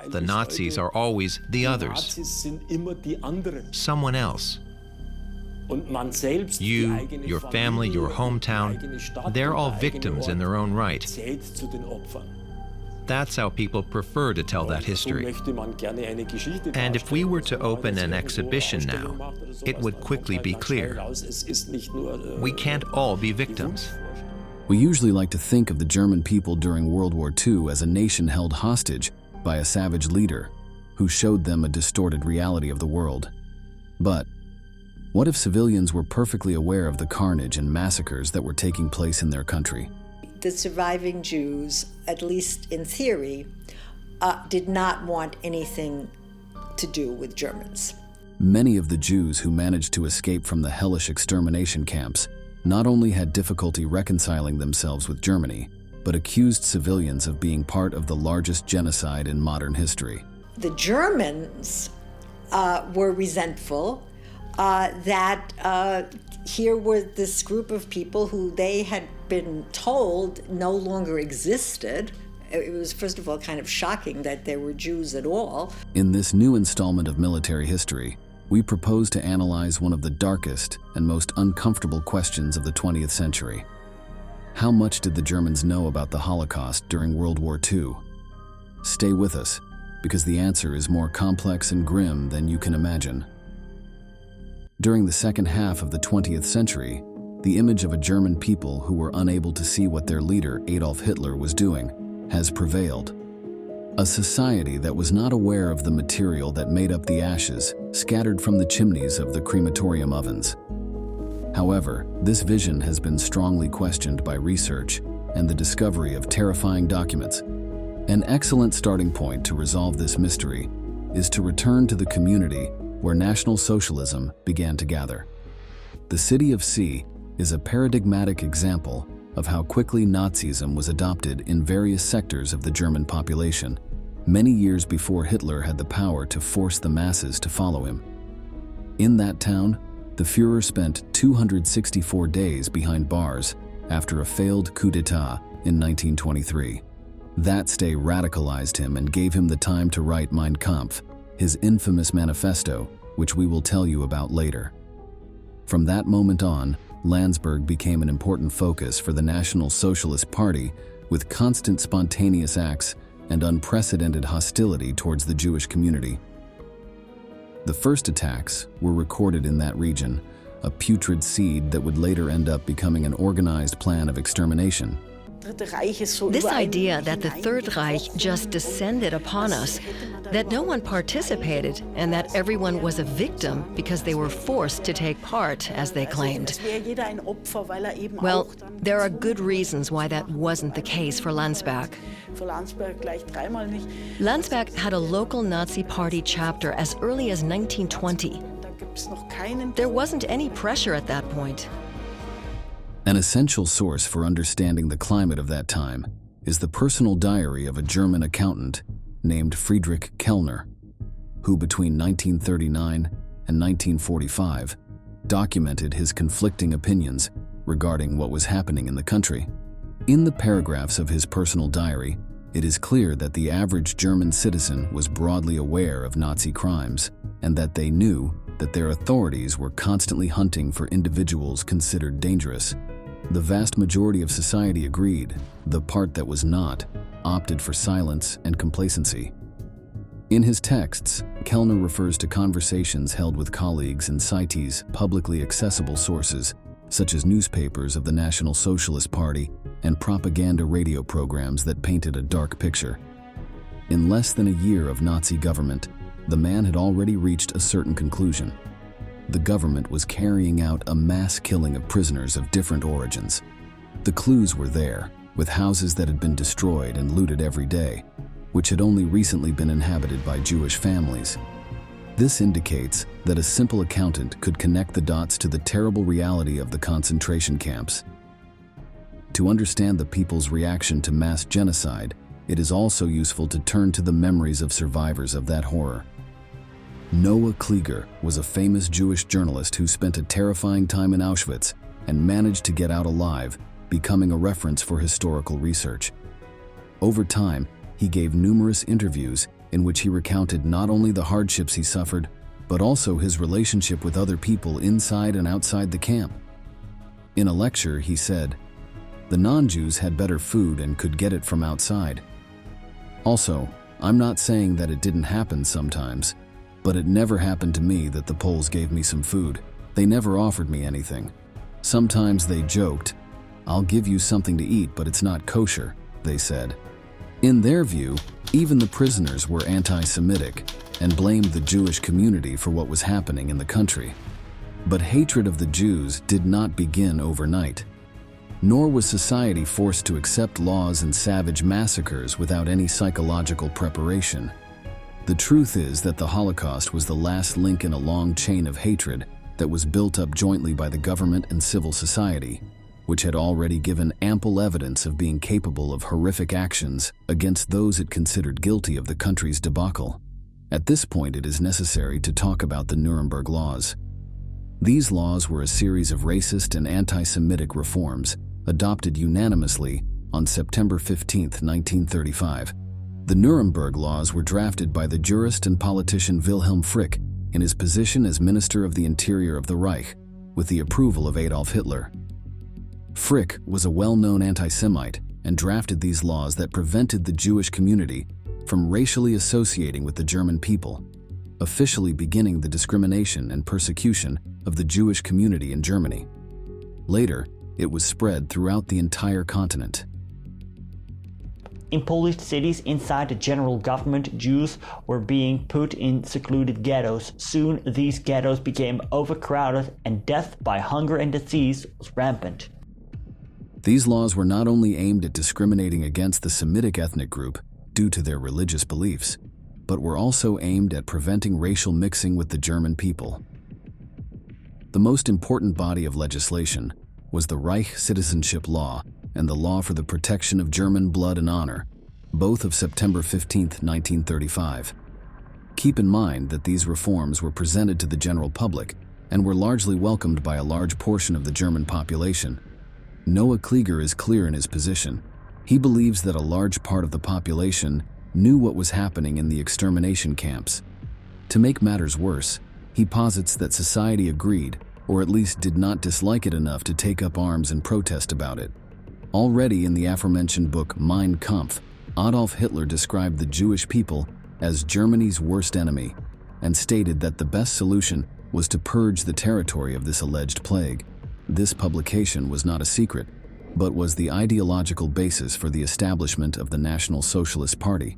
The Nazis are always the others, someone else. You, your family, your hometown, they're all victims in their own right. That's how people prefer to tell that history. And if we were to open an exhibition now, it would quickly be clear. We can't all be victims. We usually like to think of the German people during World War II as a nation held hostage by a savage leader who showed them a distorted reality of the world. But what if civilians were perfectly aware of the carnage and massacres that were taking place in their country? The surviving Jews, at least in theory, did not want anything to do with Germans. Many of the Jews who managed to escape from the hellish extermination camps not only had difficulty reconciling themselves with Germany, but accused civilians of being part of the largest genocide in modern history. The Germans were resentful that here was this group of people who they had been told no longer existed. It was, first of all, kind of shocking that there were Jews at all. In this new installment of Military History, we propose to analyze one of the darkest and most uncomfortable questions of the 20th century. How much did the Germans know about the Holocaust during World War II? Stay with us, because the answer is more complex and grim than you can imagine. During the second half of the 20th century, the image of a German people who were unable to see what their leader, Adolf Hitler, was doing, has prevailed. A society that was not aware of the material that made up the ashes scattered from the chimneys of the crematorium ovens. However, this vision has been strongly questioned by research and the discovery of terrifying documents. An excellent starting point to resolve this mystery is to return to the community where National Socialism began to gather. The city of C is a paradigmatic example of how quickly Nazism was adopted in various sectors of the German population, many years before Hitler had the power to force the masses to follow him. In that town, the Führer spent 264 days behind bars after a failed coup d'etat in 1923. That stay radicalized him and gave him the time to write Mein Kampf, his infamous manifesto, which we will tell you about later. From that moment on, Landsberg became an important focus for the National Socialist Party, with constant spontaneous acts and unprecedented hostility towards the Jewish community. The first attacks were recorded in that region, a putrid seed that would later end up becoming an organized plan of extermination. This idea that the Third Reich just descended upon us, that no one participated, and that everyone was a victim because they were forced to take part, as they claimed. Well, there are good reasons why that wasn't the case for Landsberg. Landsberg had a local Nazi Party chapter as early as 1920. There wasn't any pressure at that point. An essential source for understanding the climate of that time is the personal diary of a German accountant named Friedrich Kellner, who between 1939 and 1945 documented his conflicting opinions regarding what was happening in the country. In the paragraphs of his personal diary, it is clear that the average German citizen was broadly aware of Nazi crimes and that they knew that their authorities were constantly hunting for individuals considered dangerous. The vast majority of society agreed. The part that was not opted for silence and complacency. In his texts, Kellner refers to conversations held with colleagues and cites publicly accessible sources, such as newspapers of the National Socialist Party and propaganda radio programs that painted a dark picture. In less than a year of Nazi government, the man had already reached a certain conclusion. The government was carrying out a mass killing of prisoners of different origins. The clues were there, with houses that had been destroyed and looted every day, which had only recently been inhabited by Jewish families. This indicates that a simple accountant could connect the dots to the terrible reality of the concentration camps. To understand the people's reaction to mass genocide, it is also useful to turn to the memories of survivors of that horror. Noah Klieger was a famous Jewish journalist who spent a terrifying time in Auschwitz and managed to get out alive, becoming a reference for historical research. Over time, he he gave numerous interviews in which he recounted not only the hardships he suffered, but also his relationship with other people inside and outside the camp. In a lecture, he said, "The non-Jews had better food and could get it from outside. Also, I'm not saying that it didn't happen sometimes, but it never happened to me that the Poles gave me some food. They never offered me anything. Sometimes they joked, 'I'll give you something to eat, but it's not kosher,' they said." In their view, even the prisoners were anti-Semitic and blamed the Jewish community for what was happening in the country. But hatred of the Jews did not begin overnight. Nor was society forced to accept laws and savage massacres without any psychological preparation. The truth is that the Holocaust was the last link in a long chain of hatred that was built up jointly by the government and civil society, which had already given ample evidence of being capable of horrific actions against those it considered guilty of the country's debacle. At this point, it is necessary to talk about the Nuremberg Laws. These laws were a series of racist and anti-Semitic reforms adopted unanimously on September 15, 1935. The Nuremberg Laws were drafted by the jurist and politician Wilhelm Frick in his position as Minister of the Interior of the Reich, with the approval of Adolf Hitler. Frick was a well-known anti-Semite and drafted these laws that prevented the Jewish community from racially associating with the German people, officially beginning the discrimination and persecution of the Jewish community in Germany. Later, it was spread throughout the entire continent. In Polish cities inside the general government, Jews were being put in secluded ghettos. Soon, these ghettos became overcrowded and death by hunger and disease was rampant. These laws were not only aimed at discriminating against the Semitic ethnic group due to their religious beliefs, but were also aimed at preventing racial mixing with the German people. The most important body of legislation was the Reich Citizenship Law and the Law for the Protection of German Blood and Honor, both of September 15, 1935. Keep in mind that these reforms were presented to the general public and were largely welcomed by a large portion of the German population. Noah Klieger is clear in his position. He believes that a large part of the population knew what was happening in the extermination camps. To make matters worse, he posits that society agreed, or at least did not dislike it enough to take up arms and protest about it. Already in the aforementioned book Mein Kampf, Adolf Hitler described the Jewish people as Germany's worst enemy and stated that the best solution was to purge the territory of this alleged plague. This publication was not a secret, but was the ideological basis for the establishment of the National Socialist Party.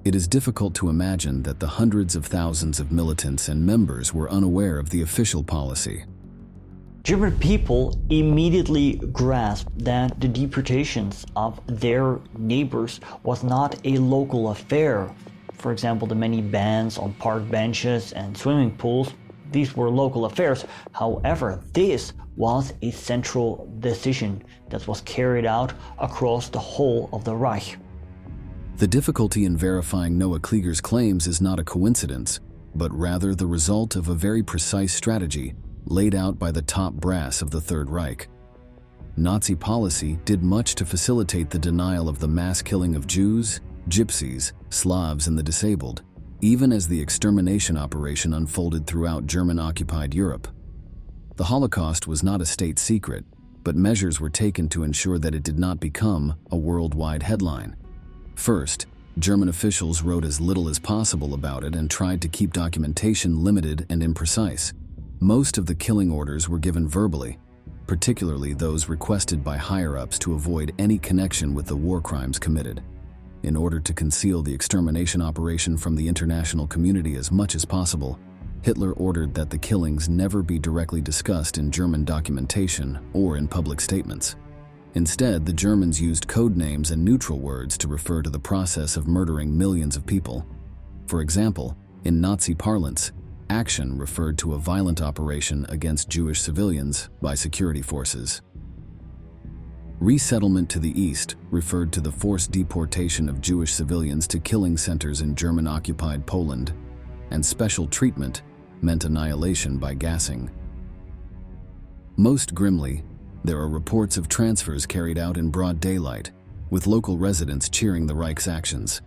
It is difficult to imagine that the hundreds of thousands of militants and members were unaware of the official policy. German people immediately grasped that the deportations of their neighbors was not a local affair. For example, the many bans on park benches and swimming pools, these were local affairs. However, this was a central decision that was carried out across the whole of the Reich. The difficulty in verifying Noah Klieger's claims is not a coincidence, but rather the result of a very precise strategy laid out by the top brass of the Third Reich. Nazi policy did much to facilitate the denial of the mass killing of Jews, Gypsies, Slavs, and the disabled, even as the extermination operation unfolded throughout German-occupied Europe. The Holocaust was not a state secret, but measures were taken to ensure that it did not become a worldwide headline. First, German officials wrote as little as possible about it and tried to keep documentation limited and imprecise. Most of the killing orders were given verbally, particularly those requested by higher-ups to avoid any connection with the war crimes committed. In order to conceal the extermination operation from the international community as much as possible, Hitler ordered that the killings never be directly discussed in German documentation or in public statements. Instead, the Germans used code names and neutral words to refer to the process of murdering millions of people. For example, in Nazi parlance, action referred to a violent operation against Jewish civilians by security forces. Resettlement to the east referred to the forced deportation of Jewish civilians to killing centers in German-occupied Poland, and special treatment meant annihilation by gassing. Most grimly, there are reports of transfers carried out in broad daylight, with local residents cheering the Reich's actions.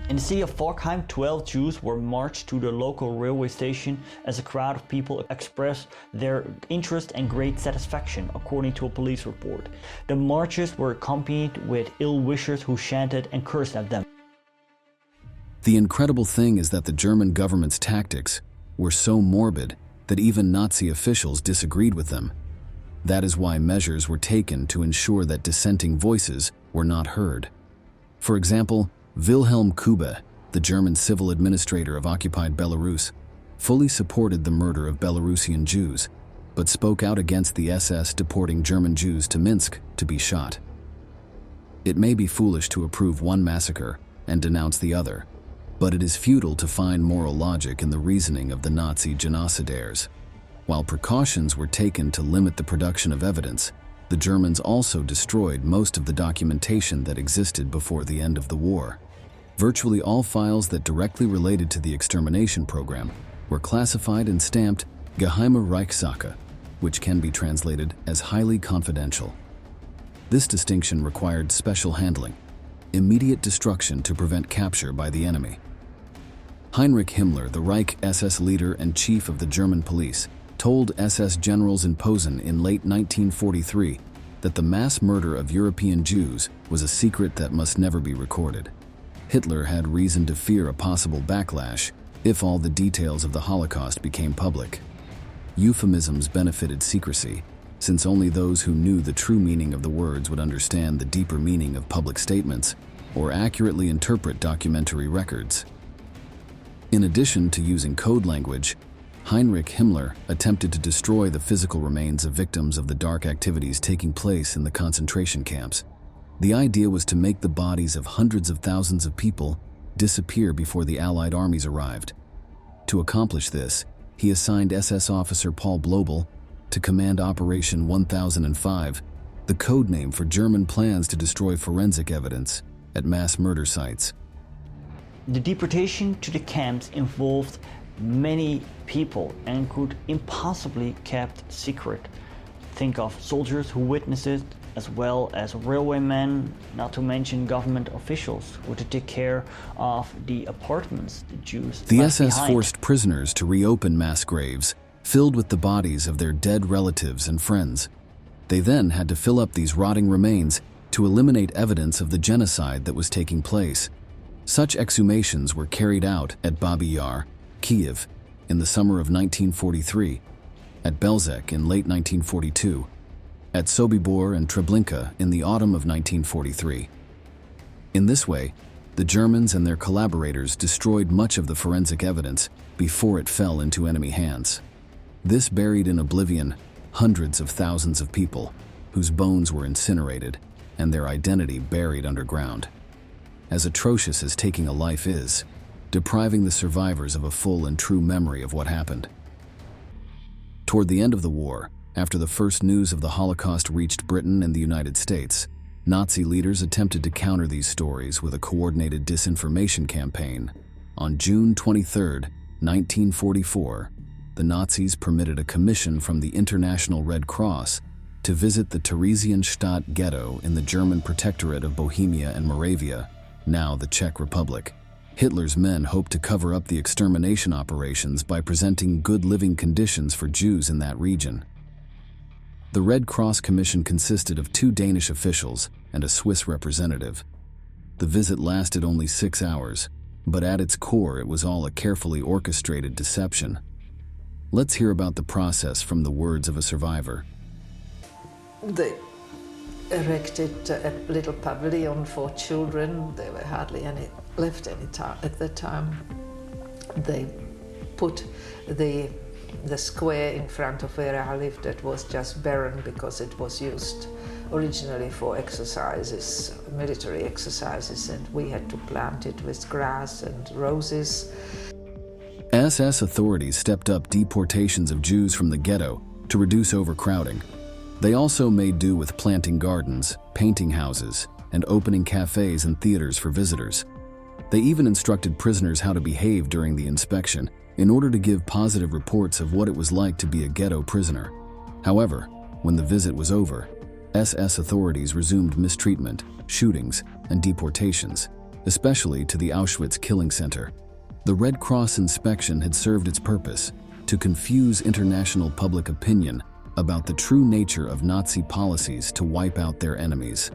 In the city of Forchheim, 12 Jews were marched to the local railway station as a crowd of people expressed their interest and great satisfaction, according to a police report. The marches were accompanied with ill-wishers who chanted and cursed at them. The incredible thing is that the German government's tactics were so morbid that even Nazi officials disagreed with them. That is why measures were taken to ensure that dissenting voices were not heard. For example, Wilhelm Kube, the German civil administrator of occupied Belarus, fully supported the murder of Belarusian Jews, but spoke out against the SS deporting German Jews to Minsk to be shot. It may be foolish to approve one massacre and denounce the other, but it is futile to find moral logic in the reasoning of the Nazi genocidaires. While precautions were taken to limit the production of evidence, the Germans also destroyed most of the documentation that existed before the end of the war. Virtually all files that directly related to the extermination program were classified and stamped Geheime Reichssache, which can be translated as highly confidential. This distinction required special handling, immediate destruction to prevent capture by the enemy. Heinrich Himmler, the Reich SS leader and chief of the German police, told SS generals in Posen in late 1943 that the mass murder of European Jews was a secret that must never be recorded. Hitler had reason to fear a possible backlash if all the details of the Holocaust became public. Euphemisms benefited secrecy, since only those who knew the true meaning of the words would understand the deeper meaning of public statements or accurately interpret documentary records. In addition to using code language, Heinrich Himmler attempted to destroy the physical remains of victims of the dark activities taking place in the concentration camps. The idea was to make the bodies of hundreds of thousands of people disappear before the Allied armies arrived. To accomplish this, he assigned SS officer Paul Blobel to command Operation 1005, the code name for German plans to destroy forensic evidence at mass murder sites. The deportation to the camps involved many people and could impossibly kept secret. Think of soldiers who witnessed it, as well as railwaymen, not to mention government officials who had to take care of the apartments the Jews The left SS behind. forced prisoners to reopen mass graves filled with the bodies of their dead relatives and friends. They then had to fill up these rotting remains to eliminate evidence of the genocide that was taking place. Such exhumations were carried out at Babi Yar, Kiev, in the summer of 1943, at Belzec in late 1942, at Sobibor and Treblinka in the autumn of 1943. In this way, the Germans and their collaborators destroyed much of the forensic evidence before it fell into enemy hands. This buried in oblivion hundreds of thousands of people whose bones were incinerated and their identity buried underground. As atrocious as taking a life is, depriving the survivors of a full and true memory of what happened. Toward the end of the war, after the first news of the Holocaust reached Britain and the United States, Nazi leaders attempted to counter these stories with a coordinated disinformation campaign. On June 23, 1944, the Nazis permitted a commission from the International Red Cross to visit the Theresienstadt ghetto in the German protectorate of Bohemia and Moravia, now the Czech Republic. Hitler's men hoped to cover up the extermination operations by presenting good living conditions for Jews in that region. The Red Cross Commission consisted of 2 Danish officials and a Swiss representative. The visit lasted only 6 hours, but at its core it was all a carefully orchestrated deception. Let's hear about the process from the words of a survivor. They erected a little pavilion for children. There were hardly any left at the time. They put the square in front of where I lived that was just barren because it was used originally for exercises, military exercises, and we had to plant it with grass and roses. SS authorities stepped up deportations of Jews from the ghetto to reduce overcrowding. They also made do with planting gardens, painting houses, and opening cafes and theaters for visitors. They even instructed prisoners how to behave during the inspection in order to give positive reports of what it was like to be a ghetto prisoner. However, when the visit was over, SS authorities resumed mistreatment, shootings, and deportations. especially to the Auschwitz killing center. The Red Cross inspection had served its purpose to confuse international public opinion about the true nature of Nazi policies to wipe out their enemies.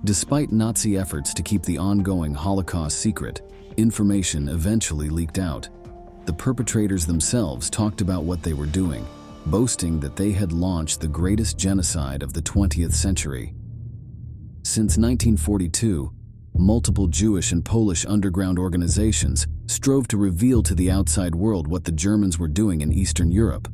Despite Nazi efforts to keep the ongoing Holocaust secret, information eventually leaked out. The perpetrators themselves talked about what they were doing, boasting that they had launched the greatest genocide of the 20th century. Since 1942, multiple Jewish and Polish underground organizations strove to reveal to the outside world what the Germans were doing in Eastern Europe.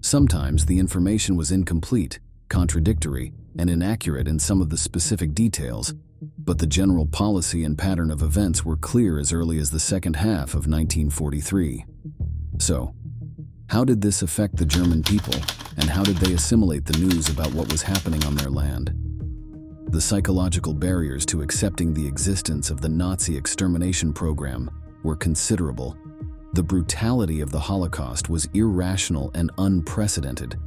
Sometimes the information was incomplete, contradictory, and inaccurate in some of the specific details, but the general policy and pattern of events were clear as early as the second half of 1943. So, how did this affect the German people, and how did they assimilate the news about what was happening on their land? The psychological barriers to accepting the existence of the Nazi extermination program were considerable. The brutality of the Holocaust was irrational and unprecedented.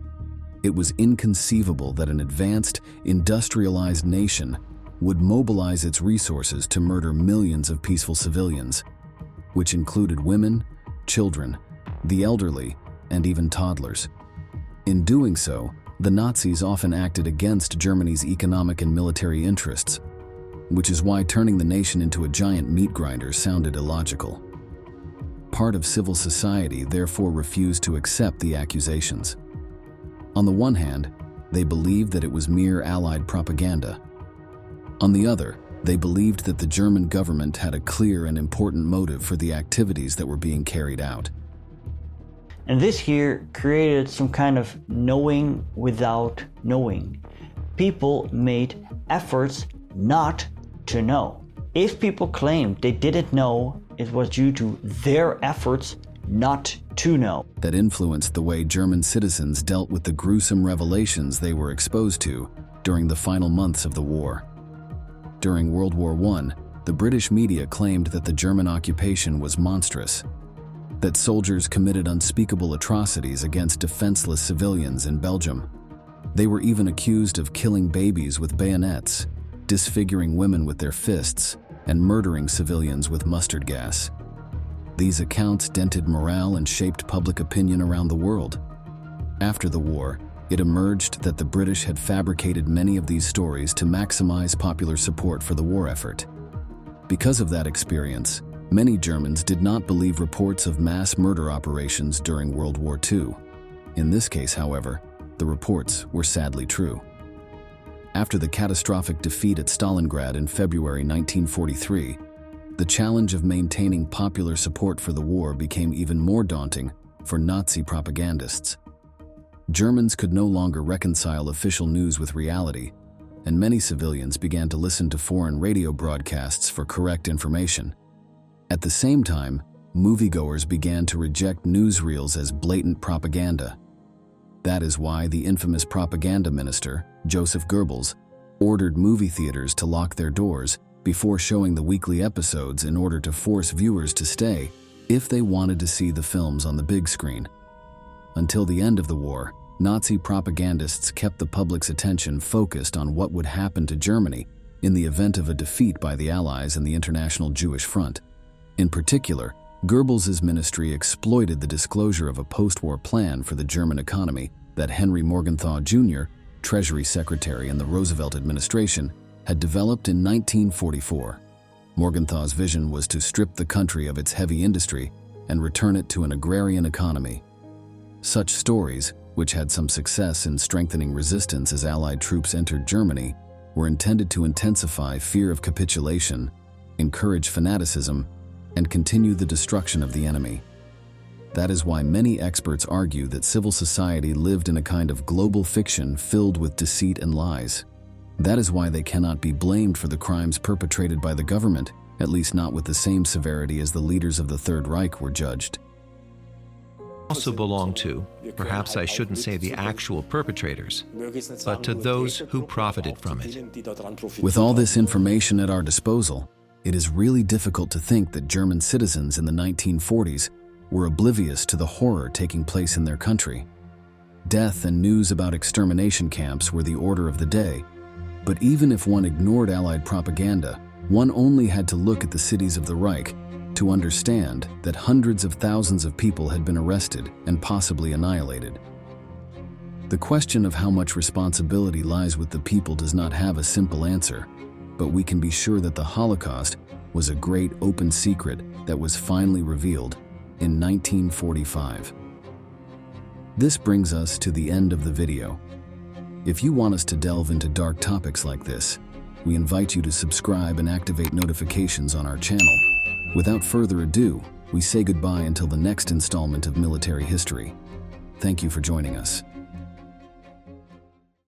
It was inconceivable that an advanced, industrialized nation would mobilize its resources to murder millions of peaceful civilians, which included women, children, the elderly, and even toddlers. In doing so, the Nazis often acted against Germany's economic and military interests, which is why turning the nation into a giant meat grinder sounded illogical. Part of civil society therefore refused to accept the accusations. On the one hand, they believed that it was mere Allied propaganda. On the other, they believed that the German government had a clear and important motive for the activities that were being carried out. And this here created some kind of knowing without knowing. People made efforts not to know. If people claimed they didn't know, it was due to their efforts not to know. That influenced the way German citizens dealt with the gruesome revelations they were exposed to during the final months of the war. During World War I, the British media claimed that the German occupation was monstrous, that soldiers committed unspeakable atrocities against defenseless civilians in Belgium. They were even accused of killing babies with bayonets, disfiguring women with their fists, and murdering civilians with mustard gas. These accounts dented morale and shaped public opinion around the world. After the war, it emerged that the British had fabricated many of these stories to maximize popular support for the war effort. Because of that experience, many Germans did not believe reports of mass murder operations during World War II. In this case, however, the reports were sadly true. After the catastrophic defeat at Stalingrad in February 1943, the challenge of maintaining popular support for the war became even more daunting for Nazi propagandists. Germans could no longer reconcile official news with reality, and many civilians began to listen to foreign radio broadcasts for correct information. At the same time, moviegoers began to reject newsreels as blatant propaganda. That is why the infamous propaganda minister, Joseph Goebbels, ordered movie theaters to lock their doors before showing the weekly episodes in order to force viewers to stay if they wanted to see the films on the big screen. Until the end of the war, Nazi propagandists kept the public's attention focused on what would happen to Germany in the event of a defeat by the Allies and the International Jewish Front. In particular, Goebbels' ministry exploited the disclosure of a post-war plan for the German economy that Henry Morgenthau Jr., Treasury Secretary in the Roosevelt administration, had developed in 1944. Morgenthau's vision was to strip the country of its heavy industry and return it to an agrarian economy. Such stories, which had some success in strengthening resistance as Allied troops entered Germany, were intended to intensify fear of capitulation, encourage fanaticism, and continue the destruction of the enemy. That is why many experts argue that civil society lived in a kind of global fiction filled with deceit and lies. That is why they cannot be blamed for the crimes perpetrated by the government, at least not with the same severity as the leaders of the Third Reich were judged. Also belong to, perhaps I shouldn't say the actual perpetrators, but to those who profited from it. With all this information at our disposal, it is really difficult to think that German citizens in the 1940s were oblivious to the horror taking place in their country. Death and news about extermination camps were the order of the day, but even if one ignored Allied propaganda, One only had to look at the cities of the Reich to understand that hundreds of thousands of people had been arrested and possibly annihilated. The question of how much responsibility lies with the people does not have a simple answer, but we can be sure that the Holocaust was a great open secret that was finally revealed in 1945. This brings us to the end of the video. If you want us to delve into dark topics like this, we invite you to subscribe and activate notifications on our channel. Without further ado, we say goodbye until the next installment of Military History. Thank you for joining us.